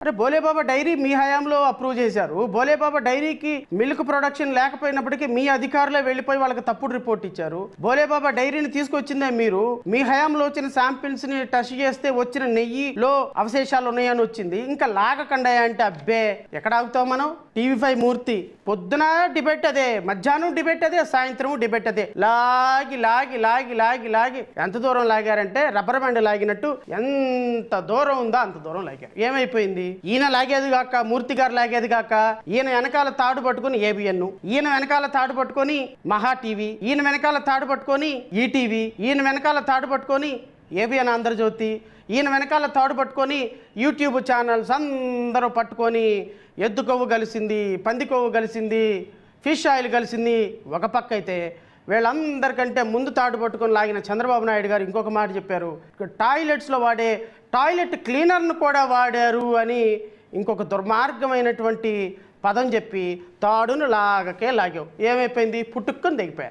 అరే బోలేబాబా డైరీ మీ హయాంలో అప్రూవ్ చేశారు. బోలేబాబా డైరీకి మిల్క్ ప్రొడక్షన్ లేకపోయినప్పటికీ మీ అధికారులే వెళ్ళిపోయి వాళ్ళకి తప్పుడు రిపోర్ట్ ఇచ్చారు. బోలేబాబా డైరీని తీసుకొచ్చిందే మీరు. మీ హయాంలో వచ్చిన శాంపిల్స్ ని టెస్ట్ చేస్తే వచ్చిన నెయ్యిలో అవశేషాలు ఉన్నాయని వచ్చింది. ఇంకా లాగకండా అంటే అబ్బే ఎక్కడ ఆగుతాం మనం? టీవీ5 మూర్తి పొద్దున డిబేట్ అదే, మధ్యాహ్నం డిబేట్ అదే, సాయంత్రం డిబేట్ అదే. లాగి లాగి లాగి లాగి లాగి ఎంత దూరం లాగారంటే రబ్బర్ బ్యాండ్ లాగినట్టు ఎంత దూరం ఉందో అంత దూరం లాగారు. ఏమైపోయింది? ఈయన లాగేది కాక, మూర్తి గారు లాగేది కాక, ఈయన వెనకాల తాడు పట్టుకుని ఏబిఎన్, ఈయన వెనకాల తాడు పట్టుకొని మహా టీవీ, ఈయన వెనకాల తాడు పట్టుకొని ఈటీవీ, ఈయన వెనకాల తాడు పట్టుకొని ఏబిఎన్ ఆంధ్రజ్యోతి, ఈయన వెనకాల తాడు పట్టుకొని యూట్యూబ్ ఛానల్స్ అందరూ పట్టుకొని ఎద్దు కొవ్వు కలిసింది, పంది కొవ్వు కలిసింది, ఫిష్ ఆయిల్ కలిసింది ఒక పక్క అయితే, వీళ్ళందరికంటే ముందు తాడు పట్టుకొని లాగిన చంద్రబాబు నాయుడు గారు ఇంకొక మాట చెప్పారు. టాయిలెట్స్లో వాడే టాయిలెట్ క్లీనర్ను కూడా వాడారు అని ఇంకొక దుర్మార్గమైనటువంటి పదం చెప్పి తాడును లాగకే లాగావు. ఏమైపోయింది? పుట్టుక్కుని దిగిపోయారు.